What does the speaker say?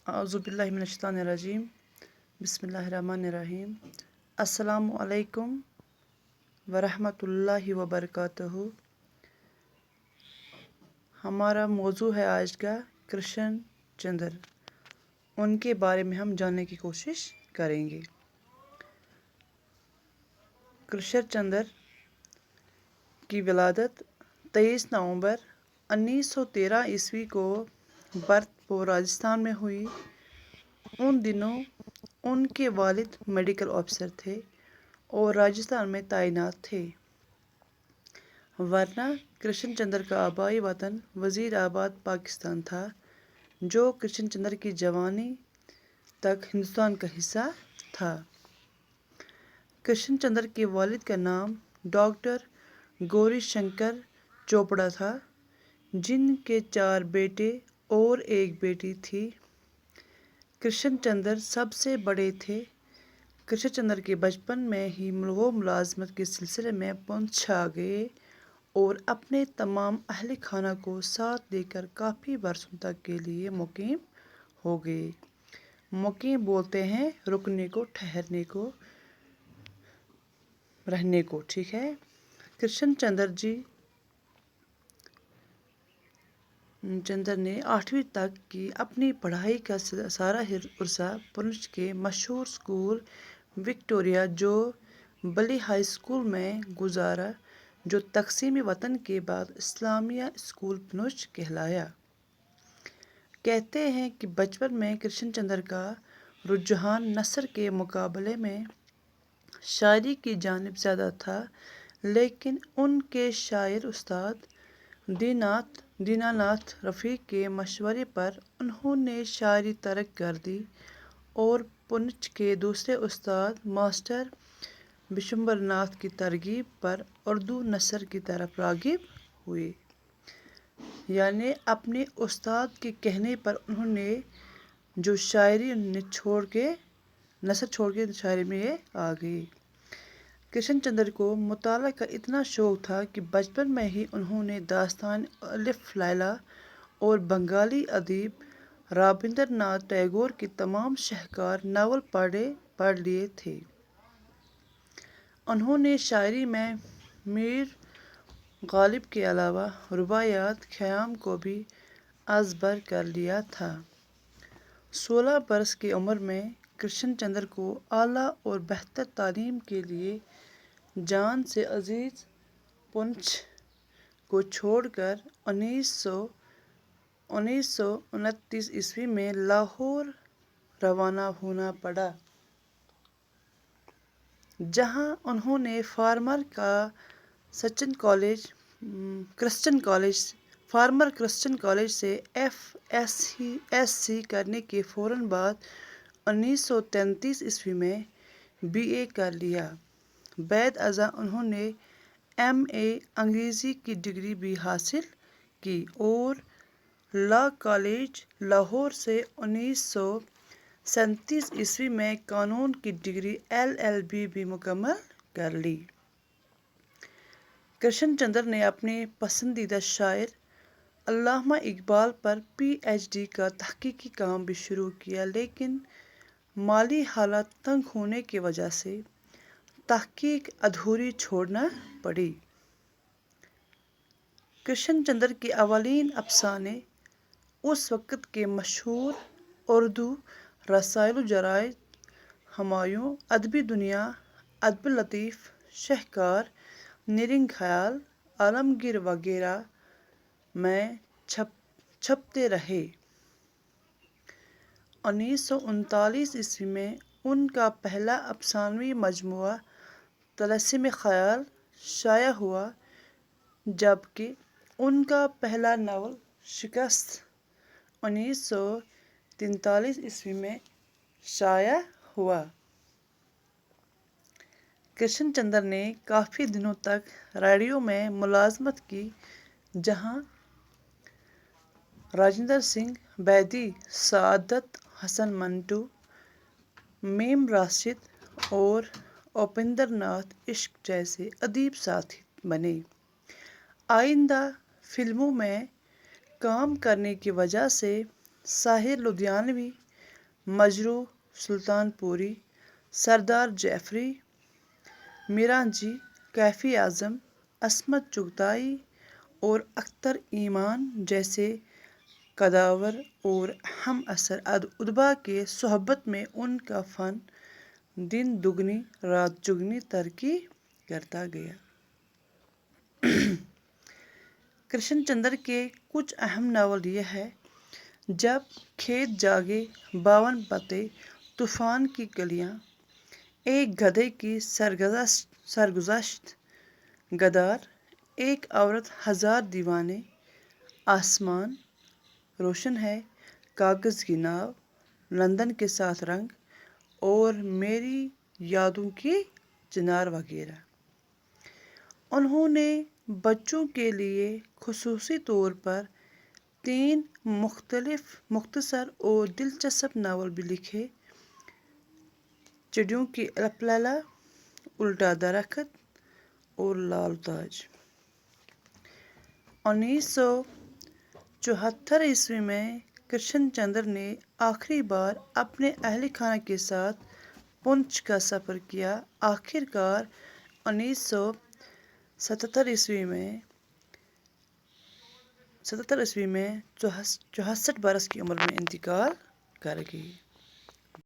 اعوذ باللہ من الشیطان الرجیم بسم اللہ الرحمن الرحیم السلام علیکم ورحمۃ اللہ وبرکاتہ۔ ہمارا موضوع ہے آج کا کرشن چندر۔ ان کے بارے میں ہم جاننے کی کوشش کریں گے۔ کرشن چندر کی ولادت 23 نومبر 1913 عیسوی کو بھرتپور راجستھان میں ہوئی۔ ان دنوں ان کے والد میڈیکل آفیسر تھے اور راجستھان میں تعینات تھے، ورنہ کرشن چندر کا آبائی وطن وزیر آباد پاکستان تھا، جو کرشن چندر کی جوانی تک ہندوستان کا حصہ تھا۔ کرشن چندر کے والد کا نام ڈاکٹر گوری شنکر چوپڑا تھا، جن کے 4 بیٹے اور 1 بیٹی تھی۔ کرشن چندر سب سے بڑے تھے۔ کرشن چندر کے بچپن میں ہی وہ ملازمت کے سلسلے میں پونچھ چھا گئے اور اپنے تمام اہل خانہ کو ساتھ لے کر کافی برسوں تک کے لیے مقیم ہو گئے۔ مقیم بولتے ہیں رکنے کو، ٹھہرنے کو، رہنے کو، ٹھیک ہے۔ کرشن چندر نے 8ویں تک کی اپنی پڑھائی کا سارا عرصہ پونچھ کے مشہور school Victoria jubilee high school میں گزارا، جو تقسیم وطن کے بعد اسلامیہ اسکول پونچھ کہلایا۔ کہتے ہیں کہ بچپن میں کرشن چندر کا رجحان نثر کے مقابلے میں شاعری کی جانب زیادہ تھا، لیکن ان کے شاعر استاد دینا ناتھ رفیق کے مشورے پر انہوں نے شاعری ترک کر دی اور پونچھ کے دوسرے استاد ماسٹر بشمبر ناتھ کی ترغیب پر اردو نثر کی طرف راغب ہوئے۔ یعنی اپنے استاد کے کہنے پر انہوں نے جو شاعری نثر چھوڑ کے شاعری میں آ گئے۔ کرشن چندر کو مطالعہ کا اتنا شوق تھا کہ بچپن میں ہی انہوں نے داستان الف لیلا اور بنگالی ادیب رابندر ناتھ ٹیگور کے تمام شاہکار ناول پڑھ لیے تھے۔ انہوں نے شاعری میں میر غالب کے علاوہ رباعیات، خیام کو بھی ازبر کر لیا تھا۔ 16 برس کی عمر میں کرشن چندر کو اعلیٰ اور بہتر تعلیم کے لیے جان سے عزیز پونچھ کو چھوڑ کر 1929 عیسوی میں لاہور روانہ ہونا پڑا، جہاں انہوں نے فارمر کرسچن کالج سے FSc کرنے کے فوراً بعد 1933 عیسوی میں BA کر لیا۔ بعد ازاں انہوں نے MA انگریزی کی ڈگری بھی حاصل کی اور لاء کالج لاہور سے 1937 عیسوی میں قانون کی ڈگری LLB بھی مکمل کر لی۔ کرشن چندر نے اپنے پسندیدہ شاعر علامہ اقبال پر PhD کا تحقیقی کام بھی شروع کیا، لیکن مالی حالات تنگ ہونے کی وجہ سے تحقیق ادھوری چھوڑنا پڑی۔ کرشن چندر کے اولین افسانے اس وقت کے مشہور اردو رسائل و جرائد ہمایوں، ادبی دنیا، ادب لطیف، شاہکار، نیرنگ خیال، عالمگیر وغیرہ میں چھپتے رہے۔ 1939 عیسوی میں ان کا پہلا افسانوی مجموعہ طلسم خیال شائع ہوا، جبکہ ان کا پہلا ناول شکست 1943 عیسوی میں شائع ہوا۔ کرشن چندر نے کافی دنوں تک ریڈیو میں ملازمت کی، جہاں راجندر سنگھ بیدی، سعادت حسن منٹو، میم راشد اور اپیندر ناتھ عشق جیسے ادیب ساتھی بنے۔ آئندہ فلموں میں کام کرنے کی وجہ سے ساحر لدھیانوی مجروح سلطان پوری، سردار جعفری، میران جی، کیفی اعظم، عصمت چغتائی اور اختر ایمان جیسے قداور اور ہم عصر ادبا کے صحبت میں ان کا فن دن دگنی رات چگنی ترقی کرتا گیا۔ کرشن چندر کے کچھ اہم ناول یہ ہے: جب کھیت جاگے، 52 پتے، طوفان کی کلیاں، ایک گدھے کی سرگزشت، غدار، ایک عورت ہزار دیوانے، آسمان روشن ہے، کاغذ کی ناؤ، لندن کے 7 رنگ اور میری یادوں کی چنار وغیرہ۔ انہوں نے بچوں کے لیے خصوصی طور پر 3 مختصر اور دلچسپ ناول بھی لکھے: چڑیوں کی الپلالہ، الٹا درخت اور لال تاج۔ 1974 میں کرشن چندر نے آخری بار اپنے اہل خانہ کے ساتھ پونچھ کا سفر کیا۔ آخر کار 1977 میں 64 برس کی عمر میں انتقال کر گئی۔